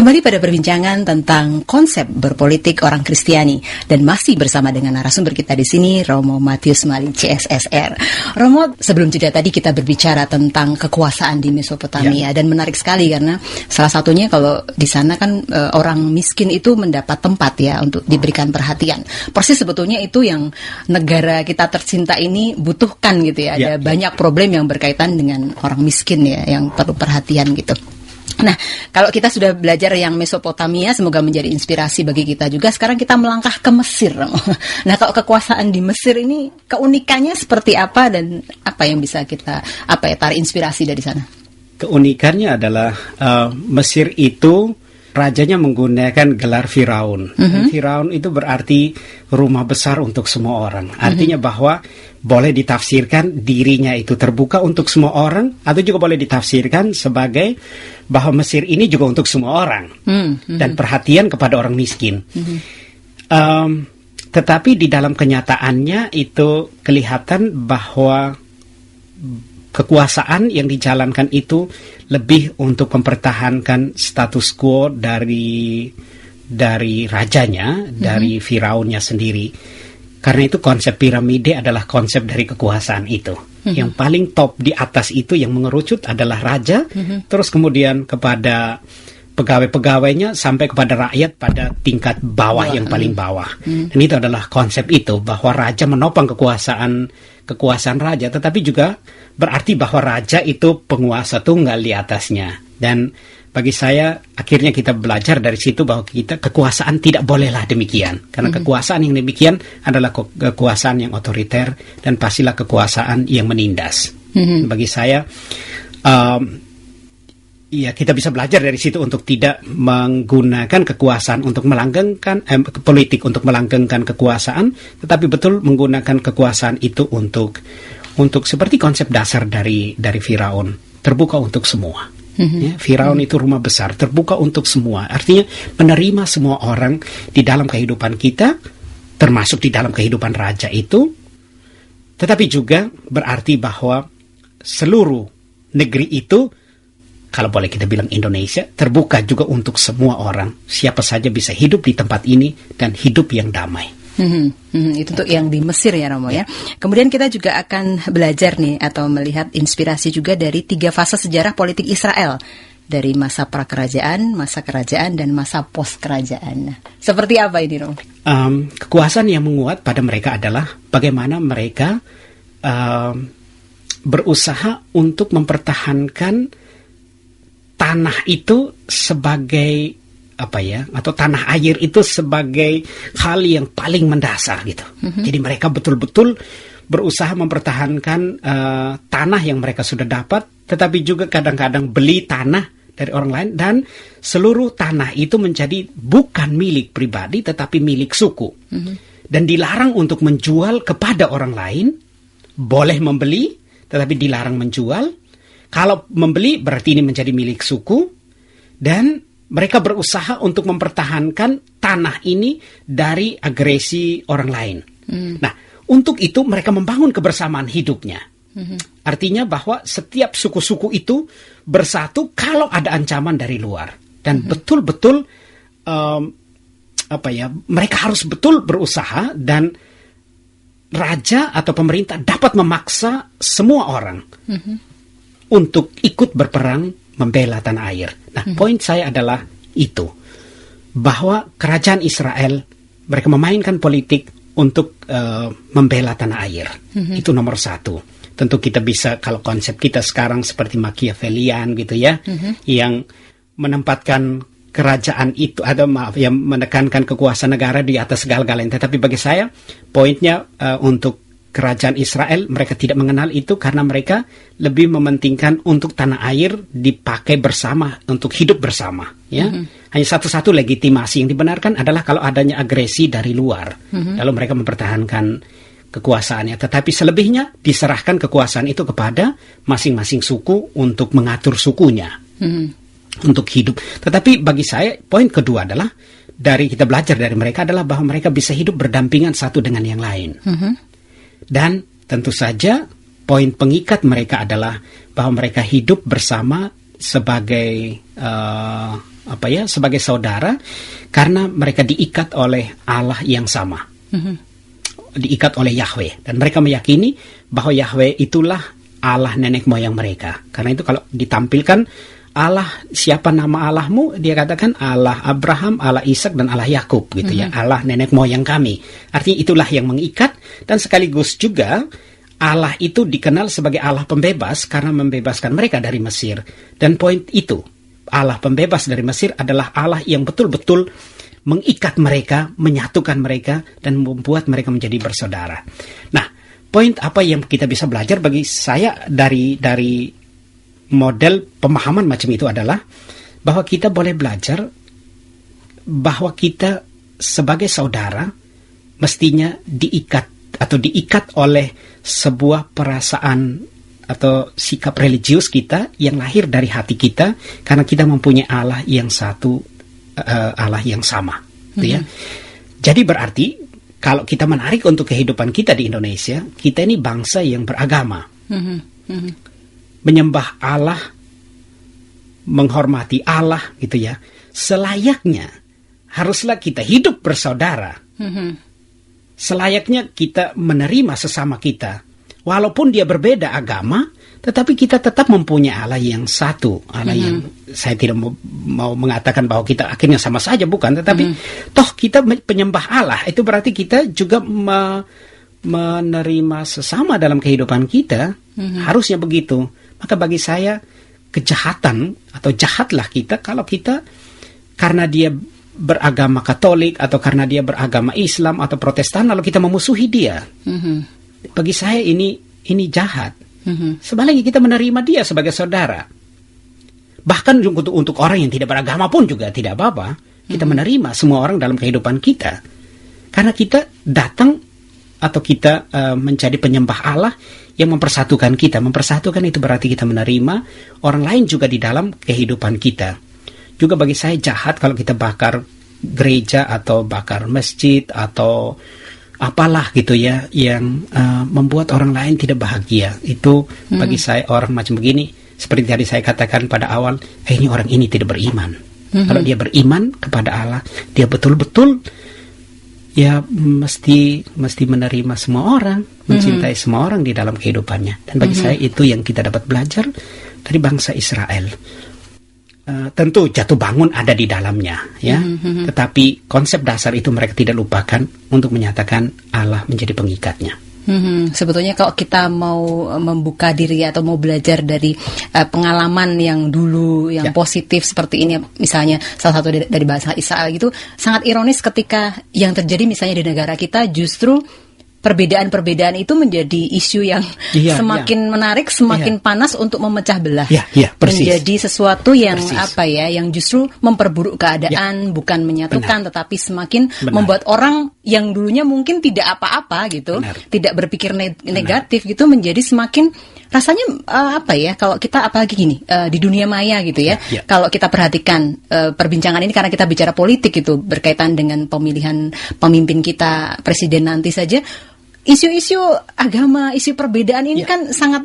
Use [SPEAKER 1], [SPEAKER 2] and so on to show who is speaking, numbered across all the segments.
[SPEAKER 1] Kembali pada perbincangan tentang konsep berpolitik orang Kristiani dan masih bersama dengan narasumber kita di sini, Romo Matius Malih CSSR. Romo, sebelum jeda tadi kita berbicara tentang kekuasaan di Mesopotamia dan menarik sekali karena salah satunya kalau di sana kan orang miskin itu mendapat tempat ya untuk diberikan perhatian. Persis sebetulnya itu yang negara kita tercinta ini butuhkan gitu ya. Ada banyak problem yang berkaitan dengan orang miskin ya yang perlu perhatian gitu. Nah, kalau kita sudah belajar yang Mesopotamia, semoga menjadi inspirasi bagi kita juga. Sekarang kita melangkah ke Mesir. Nah, kalau kekuasaan di Mesir ini keunikannya seperti apa dan apa yang bisa kita tarik inspirasi dari sana?
[SPEAKER 2] Keunikannya adalah Mesir itu rajanya menggunakan gelar Firaun. Firaun itu berarti rumah besar untuk semua orang. Artinya bahwa boleh ditafsirkan dirinya itu terbuka untuk semua orang, atau juga boleh ditafsirkan sebagai bahwa Mesir ini juga untuk semua orang dan perhatian kepada orang miskin. Tetapi di dalam kenyataannya itu kelihatan bahwa kekuasaan yang dijalankan itu lebih untuk mempertahankan status quo dari rajanya, dari Firaunnya sendiri. Karena itu konsep piramide adalah konsep dari kekuasaan itu. Yang paling top di atas itu yang mengerucut adalah raja, terus kemudian kepada pegawai-pegawainya sampai kepada rakyat pada tingkat bawah yang paling bawah. Dan itu adalah konsep itu, bahwa raja menopang kekuasaan raja, tetapi juga berarti bahwa raja itu penguasa tunggal di atasnya. Dan bagi saya akhirnya kita belajar dari situ bahwa kekuasaan tidak bolehlah demikian, karena kekuasaan yang demikian adalah kekuasaan yang otoriter dan pastilah kekuasaan yang menindas. Bagi saya kita bisa belajar dari situ untuk tidak menggunakan kekuasaan untuk melanggengkan politik untuk melanggengkan kekuasaan, tetapi betul menggunakan kekuasaan itu untuk seperti konsep dasar dari Firaun, terbuka untuk semua. Firaun itu rumah besar, terbuka untuk semua. Artinya menerima semua orang di dalam kehidupan kita, termasuk di dalam kehidupan raja itu. Tetapi juga berarti bahwa seluruh negeri itu, kalau boleh kita bilang Indonesia, terbuka juga untuk semua orang. Siapa saja bisa hidup di tempat ini dan hidup yang damai.
[SPEAKER 1] Itu untuk yang di Mesir ya Romo ya. Kemudian kita juga akan belajar nih atau melihat inspirasi juga dari 3 fase sejarah politik Israel, dari masa prakerajaan, masa kerajaan, dan masa post kerajaan. Seperti apa ini Romo?
[SPEAKER 2] Kekuasaan yang menguat pada mereka adalah bagaimana mereka berusaha untuk mempertahankan tanah itu sebagai atau tanah air itu sebagai hal yang paling mendasar gitu. Jadi mereka betul-betul berusaha mempertahankan tanah yang mereka sudah dapat, tetapi juga kadang-kadang beli tanah dari orang lain, dan seluruh tanah itu menjadi bukan milik pribadi tetapi milik suku. Dan dilarang untuk menjual kepada orang lain. Boleh membeli tetapi dilarang menjual. Kalau membeli berarti ini menjadi milik suku, dan mereka berusaha untuk mempertahankan tanah ini dari agresi orang lain. Nah, untuk itu mereka membangun kebersamaan hidupnya. Artinya bahwa setiap suku-suku itu bersatu kalau ada ancaman dari luar. Dan betul-betul mereka harus betul berusaha, dan raja atau pemerintah dapat memaksa semua orang untuk ikut berperang membela tanah air. Nah, poin saya adalah itu, bahwa kerajaan Israel mereka memainkan politik untuk membela tanah air. Itu nomor 1. Tentu kita bisa, kalau konsep kita sekarang seperti Machiavellian gitu ya, yang menempatkan kerajaan itu, yang menekankan kekuasaan negara di atas segala-galanya. Tetapi bagi saya poinnya untuk kerajaan Israel, mereka tidak mengenal itu karena mereka lebih mementingkan untuk tanah air dipakai bersama, untuk hidup bersama. Ya, hanya satu-satu legitimasi yang dibenarkan adalah kalau adanya agresi dari luar, lalu mereka mempertahankan kekuasaannya. Tetapi selebihnya diserahkan kekuasaan itu kepada masing-masing suku untuk mengatur sukunya, untuk hidup. Tetapi bagi saya poin kedua adalah dari kita belajar dari mereka adalah bahwa mereka bisa hidup berdampingan satu dengan yang lain. Dan tentu saja poin pengikat mereka adalah bahwa mereka hidup bersama sebagai sebagai saudara karena mereka diikat oleh Allah yang sama. Diikat oleh Yahweh, dan mereka meyakini bahwa Yahweh itulah Allah nenek moyang mereka. Karena itu kalau ditampilkan Allah, siapa nama Allahmu? Dia katakan Allah Abraham, Allah Ishak, dan Allah Yakub gitu ya. Allah nenek moyang kami. Artinya itulah yang mengikat, dan sekaligus juga Allah itu dikenal sebagai Allah pembebas karena membebaskan mereka dari Mesir. Dan poin itu, Allah pembebas dari Mesir adalah Allah yang betul-betul mengikat mereka, menyatukan mereka, dan membuat mereka menjadi bersaudara. Nah, poin apa yang kita bisa belajar bagi saya dari model pemahaman macam itu adalah bahwa kita boleh belajar bahwa kita sebagai saudara mestinya diikat oleh sebuah perasaan atau sikap religius kita yang lahir dari hati kita karena kita mempunyai Allah yang satu, Allah yang sama, gitu ya. Jadi berarti kalau kita menarik untuk kehidupan kita di Indonesia, kita ini bangsa yang beragama, menyembah Allah, menghormati Allah, gitu ya. Selayaknya haruslah kita hidup bersaudara. Selayaknya kita menerima sesama kita, walaupun dia berbeda agama, tetapi kita tetap mempunyai Allah yang satu, Allah yang saya tidak mau mengatakan bahwa kita akhirnya sama saja, bukan, tetapi toh kita penyembah Allah, itu berarti kita juga menerima sesama dalam kehidupan kita, harusnya begitu. Maka bagi saya kejahatan atau jahatlah kita kalau kita karena dia beragama Katolik atau karena dia beragama Islam atau Protestan lalu kita memusuhi dia. Bagi saya ini jahat. Sebaliknya kita menerima dia sebagai saudara. Bahkan untuk orang yang tidak beragama pun juga tidak apa-apa. Kita menerima semua orang dalam kehidupan kita. Karena kita datang atau kita menjadi penyembah Allah yang mempersatukan kita. Mempersatukan itu berarti kita menerima orang lain juga di dalam kehidupan kita. Juga bagi saya jahat kalau kita bakar gereja atau bakar masjid atau apalah gitu ya yang membuat orang lain tidak bahagia. Itu bagi saya orang macam begini, seperti tadi saya katakan pada awal, ini orang ini tidak beriman. Kalau dia beriman kepada Allah, dia betul-betul ya mesti menerima semua orang, mencintai semua orang di dalam kehidupannya. Dan bagi saya itu yang kita dapat belajar dari bangsa Israel. Tentu jatuh bangun ada di dalamnya, ya. Tetapi konsep dasar itu mereka tidak lupakan untuk menyatakan Allah menjadi pengikatnya.
[SPEAKER 1] Sebetulnya kalau kita mau membuka diri atau mau belajar dari pengalaman yang dulu yang positif seperti ini, misalnya salah satu dari bangsa Israel gitu, sangat ironis ketika yang terjadi misalnya di negara kita justru perbedaan-perbedaan itu menjadi isu yang semakin menarik, semakin panas untuk memecah belah. Menjadi sesuatu yang yang justru memperburuk keadaan, bukan menyatukan, tetapi semakin membuat orang yang dulunya mungkin tidak apa-apa gitu, tidak berpikir negatif gitu, menjadi semakin rasanya kalau kita apalagi gini di dunia maya gitu ya. Kalau kita perhatikan perbincangan ini karena kita bicara politik itu berkaitan dengan pemilihan pemimpin kita, presiden nanti saja. Isu-isu agama, isu perbedaan ini kan sangat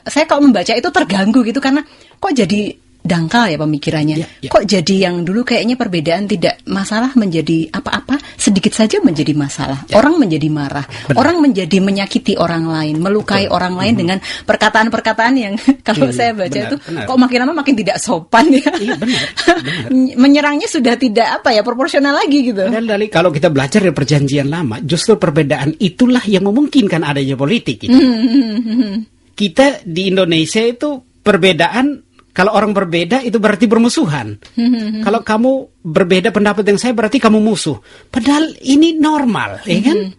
[SPEAKER 1] saya kalau membaca itu terganggu gitu karena kok jadi dangkal ya pemikirannya. Kok jadi yang dulu kayaknya perbedaan tidak masalah menjadi apa-apa, sedikit saja menjadi masalah. Orang menjadi marah, orang menjadi menyakiti orang lain, melukai orang lain dengan perkataan-perkataan yang kalau saya baca itu kok makin lama makin tidak sopan ya. Menyerangnya sudah tidak proporsional lagi gitu.
[SPEAKER 2] Dan kalau kita belajar dari perjanjian lama, justru perbedaan itulah yang memungkinkan adanya politik gitu. Kita di Indonesia itu perbedaan. Kalau orang berbeda itu berarti bermusuhan. Kalau kamu berbeda pendapat dengan saya berarti kamu musuh. Padahal ini normal, ya kan?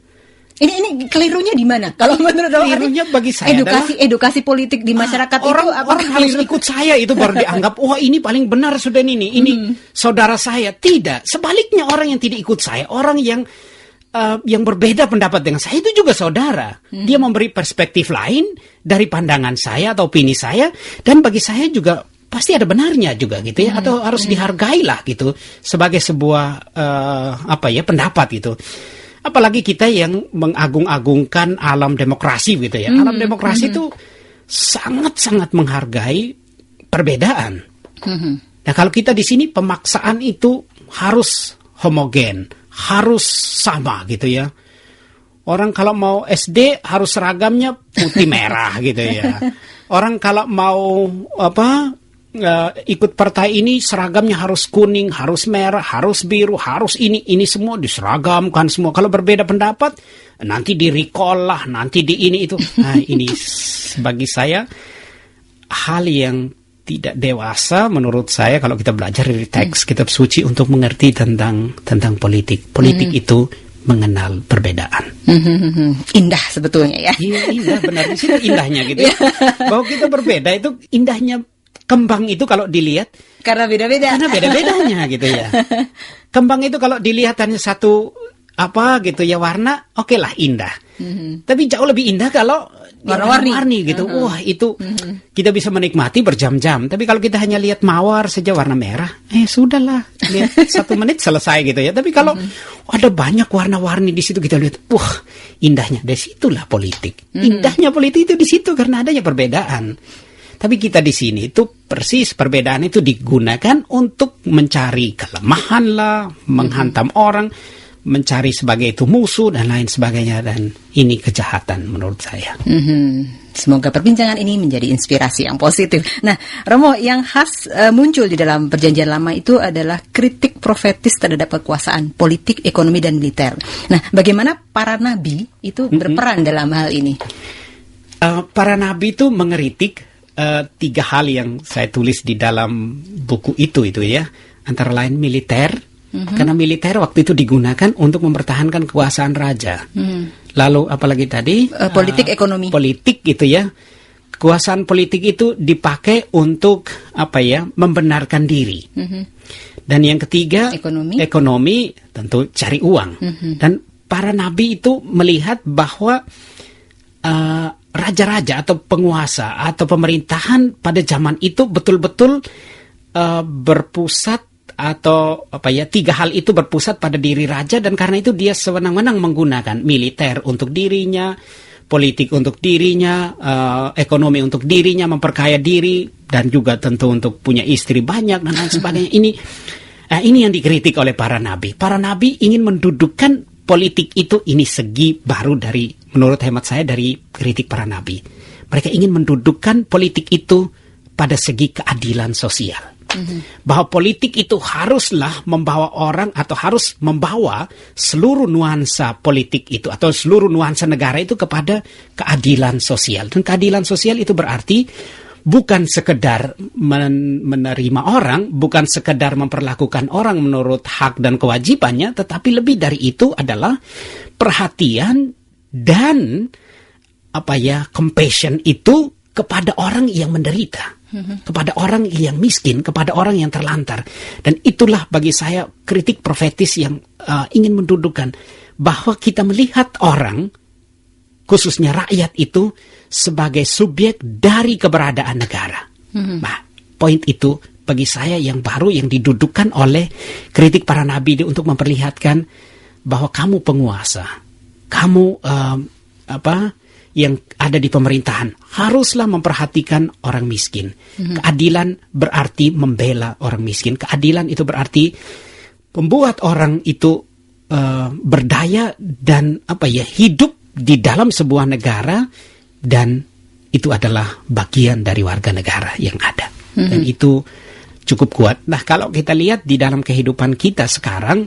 [SPEAKER 1] Ini kelirunya di mana? Kalau menurut
[SPEAKER 2] kelirunya bagi saya
[SPEAKER 1] edukasi politik di masyarakat
[SPEAKER 2] orang harus ikut saya itu baru dianggap ini paling benar sudah ini saudara saya. Tidak, sebaliknya orang yang tidak ikut saya, orang yang berbeda pendapat dengan saya itu juga saudara. Dia memberi perspektif lain dari pandangan saya atau opini saya, dan bagi saya juga pasti ada benarnya juga gitu ya, atau harus dihargailah gitu sebagai sebuah pendapat gitu. Apalagi kita yang mengagung-agungkan alam demokrasi gitu ya. Alam demokrasi itu sangat-sangat menghargai perbedaan. Nah, kalau kita di sini pemaksaan itu harus homogen, harus sama gitu ya. Orang kalau mau SD harus seragamnya putih merah gitu ya. Orang kalau mau ikut partai ini seragamnya harus kuning, harus merah, harus biru, harus ini semua diseragamkan semua. Kalau berbeda pendapat nanti di recall lah, nanti di ini itu. Nah, ini bagi saya hal yang tidak dewasa menurut saya kalau kita belajar dari teks kitab suci untuk mengerti tentang politik. Politik itu mengenal perbedaan.
[SPEAKER 1] Indah sebetulnya ya.
[SPEAKER 2] Iya, indah, benar. Di situ indahnya gitu ya. Bahwa kita berbeda itu indahnya. Kembang itu kalau dilihat
[SPEAKER 1] karena beda-beda.
[SPEAKER 2] Karena beda-bedanya gitu ya. Kembang itu kalau dilihat hanya satu gitu ya warna, oke lah indah. Tapi jauh lebih indah kalau warna-warni gitu. Wah, itu kita bisa menikmati berjam-jam. Tapi kalau kita hanya lihat mawar saja warna merah, sudahlah, lihat 1 menit selesai gitu ya. Tapi kalau ada banyak warna-warni di situ kita lihat, wah, indahnya. Dari situlah politik. Indahnya politik itu di situ karena adanya perbedaan. Tapi kita di sini itu persis perbedaan itu digunakan untuk mencari kelemahan lah, menghantam orang, mencari sebagai itu musuh dan lain sebagainya, dan ini kejahatan menurut saya.
[SPEAKER 1] Semoga perbincangan ini menjadi inspirasi yang positif. Nah, Romo, yang khas muncul di dalam Perjanjian Lama itu adalah kritik profetis terhadap kekuasaan politik, ekonomi, dan militer. Nah, bagaimana para nabi itu berperan dalam hal ini?
[SPEAKER 2] Para nabi itu mengeritik 3 hal yang saya tulis di dalam buku itu ya, antara lain militer, karena militer waktu itu digunakan untuk mempertahankan kekuasaan raja. Lalu apalagi tadi
[SPEAKER 1] politik, ekonomi.
[SPEAKER 2] Politik gitu ya, kekuasaan politik itu dipakai untuk membenarkan diri. Dan yang ketiga ekonomi tentu cari uang. Dan para nabi itu melihat bahwa raja-raja atau penguasa atau pemerintahan pada zaman itu betul-betul berpusat atau 3 hal itu berpusat pada diri raja, dan karena itu dia sewenang-wenang menggunakan militer untuk dirinya, politik untuk dirinya, ekonomi untuk dirinya, memperkaya diri, dan juga tentu untuk punya istri banyak dan lain sebagainya. Ini yang dikritik oleh para nabi. Para nabi ingin mendudukkan politik itu, ini segi baru menurut hemat saya dari kritik para nabi. Mereka ingin mendudukkan politik itu pada segi keadilan sosial. Bahwa politik itu haruslah membawa orang atau harus membawa seluruh nuansa politik itu atau seluruh nuansa negara itu kepada keadilan sosial. Dan keadilan sosial itu berarti bukan sekedar menerima orang, bukan sekedar memperlakukan orang menurut hak dan kewajibannya, tetapi lebih dari itu adalah perhatian dan compassion itu kepada orang yang menderita, kepada orang yang miskin, kepada orang yang terlantar. Dan itulah bagi saya kritik profetis yang ingin mendudukkan bahwa kita melihat orang, khususnya rakyat itu sebagai subjek dari keberadaan negara. Nah, poin itu bagi saya yang baru yang didudukkan oleh kritik para nabi untuk memperlihatkan bahwa kamu penguasa, kamu yang ada di pemerintahan haruslah memperhatikan orang miskin. Keadilan berarti membela orang miskin. Keadilan itu berarti membuat orang itu berdaya dan hidup di dalam sebuah negara, dan itu adalah bagian dari warga negara yang ada. Dan itu cukup kuat. Nah, kalau kita lihat di dalam kehidupan kita sekarang,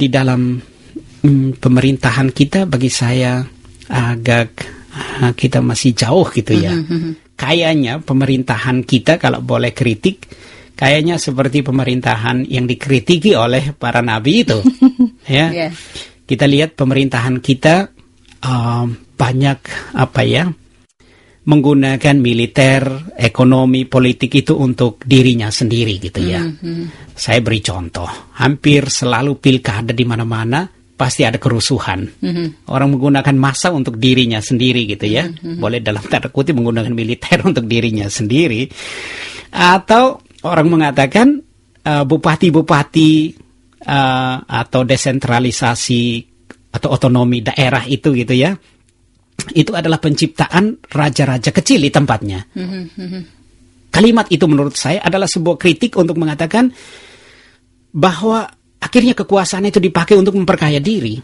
[SPEAKER 2] di dalam pemerintahan kita, bagi saya agak kita masih jauh gitu ya. Kayaknya pemerintahan kita, kalau boleh kritik, kayaknya seperti pemerintahan yang dikritiki oleh para nabi itu. Ya. Kita lihat pemerintahan kita banyak menggunakan militer, ekonomi, politik itu untuk dirinya sendiri gitu ya. Saya beri contoh, hampir selalu pilkada di mana-mana pasti ada kerusuhan. Orang menggunakan massa untuk dirinya sendiri gitu ya. Boleh dalam tanda kutip menggunakan militer untuk dirinya sendiri. Atau orang mengatakan bupati-bupati atau desentralisasi atau otonomi daerah itu gitu ya. Itu adalah penciptaan raja-raja kecil di tempatnya. kalimat itu menurut saya adalah sebuah kritik untuk mengatakan bahwa akhirnya kekuasaan itu dipakai untuk memperkaya diri.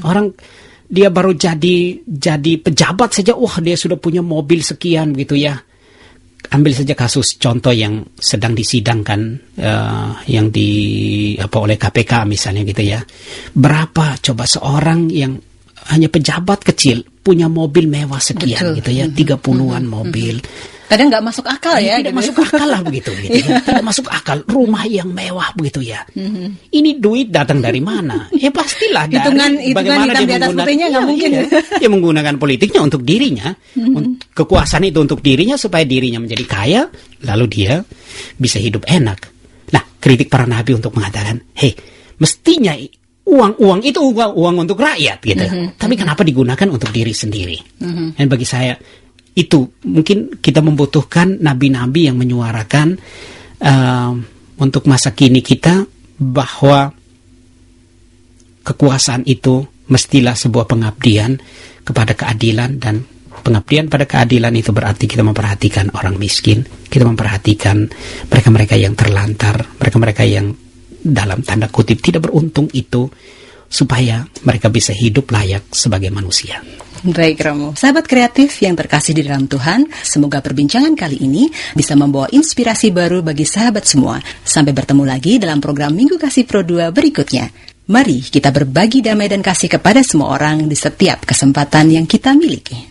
[SPEAKER 2] Orang dia baru jadi pejabat saja, wah dia sudah punya mobil sekian begitu ya. Ambil saja kasus contoh yang sedang disidangkan yang oleh KPK misalnya gitu ya. Berapa coba seorang yang hanya pejabat kecil punya mobil mewah sekian. Betul. Gitu ya, 30-an mobil.
[SPEAKER 1] Kadang nggak masuk akal ya.
[SPEAKER 2] Tidak masuk akal lah begitu ya. Tidak masuk akal. Rumah yang mewah begitu ya. Ini duit datang dari mana? Ya pastilah dari bagaimana dia menggunakan.
[SPEAKER 1] Nggak mungkin.
[SPEAKER 2] Dia menggunakan politiknya untuk dirinya, kekuasaan itu untuk dirinya supaya dirinya menjadi kaya, lalu dia bisa hidup enak. Nah, kritik para nabi untuk mengatakan, hei, mestinya uang itu uang untuk rakyat gitu. Tapi kenapa digunakan untuk diri sendiri? Dan bagi saya itu mungkin kita membutuhkan nabi-nabi yang menyuarakan untuk masa kini kita bahwa kekuasaan itu mestilah sebuah pengabdian kepada keadilan, dan pengabdian pada keadilan itu berarti kita memperhatikan orang miskin, kita memperhatikan mereka-mereka yang terlantar, mereka-mereka yang dalam tanda kutip tidak beruntung itu, supaya mereka bisa hidup layak sebagai manusia.
[SPEAKER 1] Baik Romo, sahabat kreatif yang terkasih di dalam Tuhan, semoga perbincangan kali ini bisa membawa inspirasi baru bagi sahabat semua. Sampai bertemu lagi dalam program Minggu Kasih Pro 2 berikutnya. Mari kita berbagi damai dan kasih kepada semua orang di setiap kesempatan yang kita miliki.